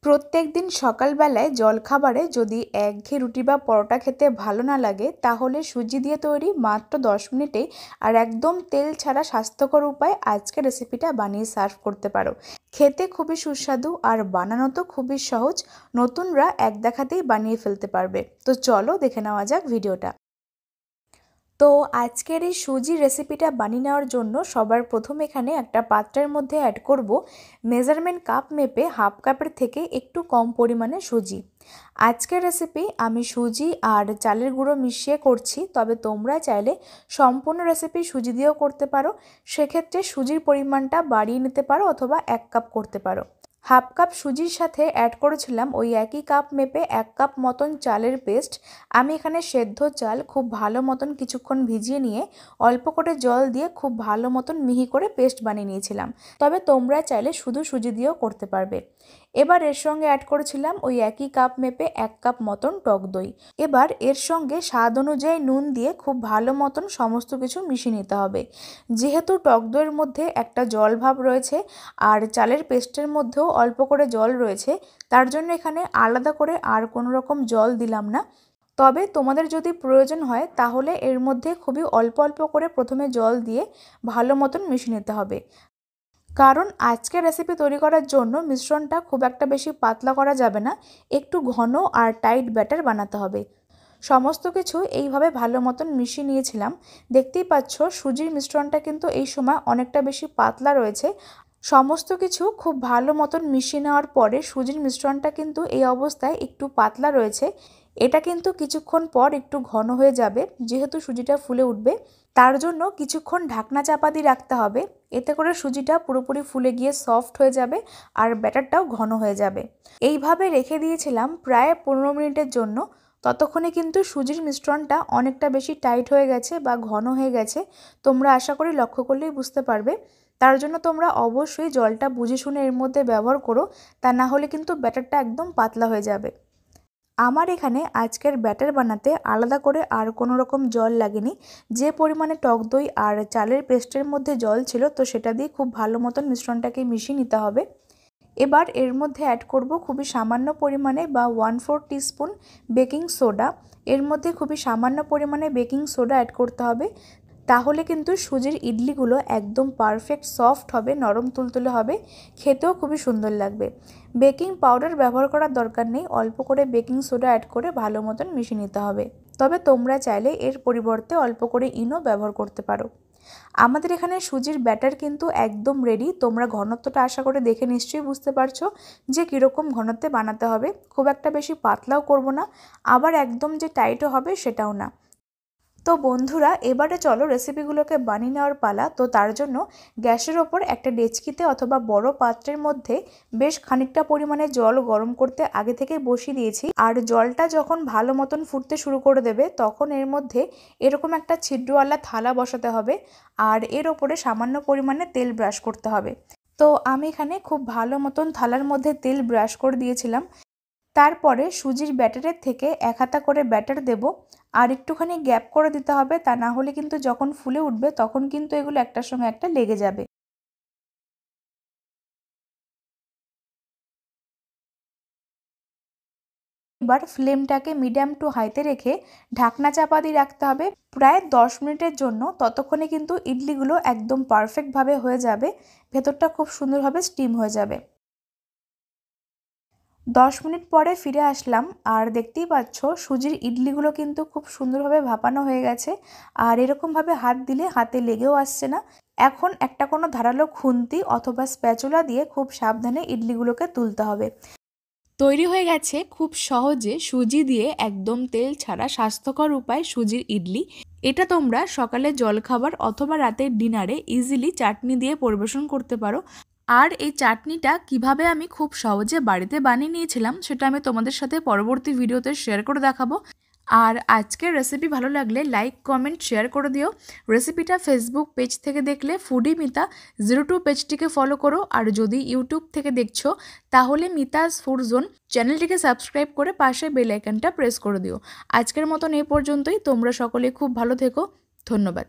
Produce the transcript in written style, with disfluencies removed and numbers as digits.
প্রত্যেক দিন সকালবেলায় জলখাবারে যদি একঘেয়ে রুটি বা পরোটা খেতে ভালো না লাগে তাহলে সুজি দিয়ে তৈরি মাত্র 10 মিনিটেই আর একদম তেল ছাড়া স্বাস্থ্যকর উপায় আজকের রেসিপিটা বানিয়ে সার্ভ করতে পারো। খেতে খুবই সুস্বাদু আর বানানো তো খুবই সহজ, নতুনরা এক দেখাতেই বানিয়ে ফেলতে পারবে। তো চলো দেখে নেওয়া যাক ভিডিওটা। তো আজকের এই সুজির রেসিপিটা বানিয়ে নেওয়ার জন্য সবার প্রথম এখানে একটা পাত্রের মধ্যে অ্যাড করব মেজারমেন্ট কাপ মেপে হাফ কাপের থেকে একটু কম পরিমাণে সুজি। আজকের রেসিপি আমি সুজি আর চালের গুঁড়ো মিশিয়ে করছি, তবে তোমরা চাইলে সম্পূর্ণ রেসিপি সুজি দিয়েও করতে পারো। সেক্ষেত্রে সুজির পরিমাণটা বাড়িয়ে নিতে পারো অথবা 1 কাপ করতে পারো। হাফ কাপ সুজির সাথে অ্যাড করেছিলাম ওই একই কাপ মেপে 1 কাপ মতন চালের পেস্ট। আমি এখানে সেদ্ধ চাল খুব ভালো মতন কিছুক্ষণ ভিজিয়ে নিয়ে অল্প করে জল দিয়ে খুব ভালো মতন মিহি করে পেস্ট বানিয়ে নিয়েছিলাম, তবে তোমরা চাইলে শুধু সুজি দিয়েও করতে পারবে। এবার এর সঙ্গে অ্যাড করেছিলাম ওই একই কাপ মেপে 1 কাপ মতন টক দই। এবার এর সঙ্গে স্বাদ অনুযায়ী নুন দিয়ে খুব ভালো মতন সমস্ত কিছু মিশিয়ে নিতে হবে। যেহেতু টক দইয়ের মধ্যে একটা জল ভাব রয়েছে আর চালের পেস্টের মধ্যেও অল্প করে জল রয়েছে, তার জন্য এখানে আলাদা করে আর কোনো রকম জল দিলাম না। তবে তোমাদের যদি প্রয়োজন হয় তাহলে এর মধ্যে খুবই অল্প অল্প করে প্রথমে জল দিয়ে ভালো মতন মিশিয়ে নিতে হবে, কারণ আজকে রেসিপি তৈরি করার জন্য মিশ্রণটা খুব একটা বেশি পাতলা করা যাবে না, একটু ঘন আর টাইট ব্যাটার বানাতে হবে। সমস্ত কিছু এইভাবে ভালো মতন মিশিয়ে নিয়েছিলাম। দেখতেই পাচ্ছ সুজির মিশ্রণটা কিন্তু এই সময় অনেকটা বেশি পাতলা রয়েছে। সমস্ত কিছু খুব ভালো মতন মিশিয়ে নেওয়ার পরে সুজির মিশ্রণটা কিন্তু এই অবস্থায় একটু পাতলা রয়েছে। এটা কিন্তু কিছুক্ষণ পর একটু ঘন হয়ে যাবে, যেহেতু সুজিটা ফুলে উঠবে। তার জন্য কিছুক্ষণ ঢাকনা চাপা দিয়ে রাখতে হবে, এতে করে সুজিটা পুরোপুরি ফুলে গিয়ে সফট হয়ে যাবে আর ব্যাটারটাও ঘন হয়ে যাবে। এইভাবে রেখে দিয়েছিলাম প্রায় 15 মিনিটের জন্য। ততক্ষণে কিন্তু সুজির মিশ্রণটা অনেকটা বেশি টাইট হয়ে গেছে বা ঘন হয়ে গেছে, তোমরা আশা করি লক্ষ্য করলেই বুঝতে পারবে। তার জন্য তোমরা অবশ্যই জলটা বুঝে শুনে এর মধ্যে ব্যবহার করো, তা না হলে কিন্তু ব্যাটারটা একদম পাতলা হয়ে যাবে। আমার এখানে আজকের ব্যাটার বানাতে আলাদা করে আর কোনো রকম জল লাগেনি। যে পরিমাণে টক দই আর চালের পেস্টের মধ্যে জল ছিল, তো সেটা দিয়ে খুব ভালো মতন মিশ্রণটাকে মিশিয়ে নিতে হবে। এবার এর মধ্যে অ্যাড করব খুবই সামান্য পরিমাণে বা 1/4 টিস্পুন বেকিং সোডা। এর মধ্যে খুবই সামান্য পরিমাণে বেকিং সোডা অ্যাড করতে হবে, তাহলে কিন্তু সুজির ইডলিগুলো একদম পারফেক্ট সফট হবে, নরম তুলতুলে হবে, খেতেও খুবই সুন্দর লাগবে। বেকিং পাউডার ব্যবহার করার দরকার নেই, অল্প করে বেকিং সোডা অ্যাড করে ভালো মতন মিশিয়ে নিতে হবে। তবে তোমরা চাইলে এর পরিবর্তে অল্প করে ইনো ব্যবহার করতে পারো। আমাদের এখানে সুজির ব্যাটার কিন্তু একদম রেডি। তোমরা ঘনত্বটা আশা করে দেখে নিশ্চয়ই বুঝতে পারছো যে কীরকম ঘনত্বে বানাতে হবে। খুব একটা বেশি পাতলাও করব না, আবার একদম যে টাইটও হবে সেটাও না। তো বন্ধুরা, এবারে চলো রেসিপিগুলোকে বানিয়ে নেওয়ার পালা। তো তার জন্য গ্যাসের ওপর একটা ডেচকিতে অথবা বড় পাত্রের মধ্যে বেশ খানিকটা পরিমাণে জল গরম করতে আগে থেকে বসিয়ে দিয়েছি। আর জলটা যখন ভালো মতন ফুটতে শুরু করে দেবে তখন এর মধ্যে এরকম একটা ছিদ্রওয়ালা থালা বসাতে হবে আর এর ওপরে সামান্য পরিমাণে তেল ব্রাশ করতে হবে। তো আমি এখানে খুব ভালো মতন থালার মধ্যে তেল ব্রাশ করে দিয়েছিলাম। তারপরে সুজির ব্যাটারের থেকে 1 হাতা করে ব্যাটার দেব আর একটুখানি গ্যাপ করে দিতে হবে, তা না হলে কিন্তু যখন ফুলে উঠবে তখন কিন্তু এগুলো একটার সঙ্গে একটা লেগে যাবে। এবার ফ্লেমটাকে মিডিয়াম টু হাইতে রেখে ঢাকনা চাপা দিয়ে রাখতে হবে প্রায় 10 মিনিটের জন্য। ততক্ষণে কিন্তু ইডলিগুলো একদম পারফেক্টভাবে হয়ে যাবে, ভেতরটা খুব সুন্দরভাবে স্টিম হয়ে যাবে। 10 মিনিট পরে ফিরে আসলাম আর দেখতেই পাচ্ছ সুজির ইডলিগুলো কিন্তু খুব সুন্দরভাবে ভাপানো হয়ে গেছে আর এরকমভাবে হাত দিলে হাতে লেগেও আসছে না। এখন একটা কোনো ধারালো খুন্তি অথবা স্প্যাচুলা দিয়ে খুব সাবধানে ইডলিগুলোকে তুলতে হবে। তৈরি হয়ে গেছে খুব সহজে সুজি দিয়ে একদম তেল ছাড়া স্বাস্থ্যকর উপায় সুজির ইডলি। এটা তোমরা সকালে জলখাবার অথবা রাতের ডিনারে ইজিলি চাটনি দিয়ে পরিবেশন করতে পারো। আর এই চাটনিটা কিভাবে আমি খুব সহজে বাড়িতে বানিয়ে নিয়েছিলাম সেটা আমি তোমাদের সাথে পরবর্তী ভিডিওতে শেয়ার করে দেখাবো। আর আজকের রেসিপি ভালো লাগলে লাইক কমেন্ট শেয়ার করে দিও। রেসিপিটা ফেসবুক পেজ থেকে দেখলে ফুডি মিতা 02 পেজটিকে ফলো করো, আর যদি ইউটিউব থেকে দেখছো তাহলে মিতাস ফুড জোন চ্যানেলটিকে সাবস্ক্রাইব করে পাশে বেল আইকনটা প্রেস করে দিও। আজকের মতন এই পর্যন্তই। তোমরা সকলে খুব ভালো থেকো। ধন্যবাদ।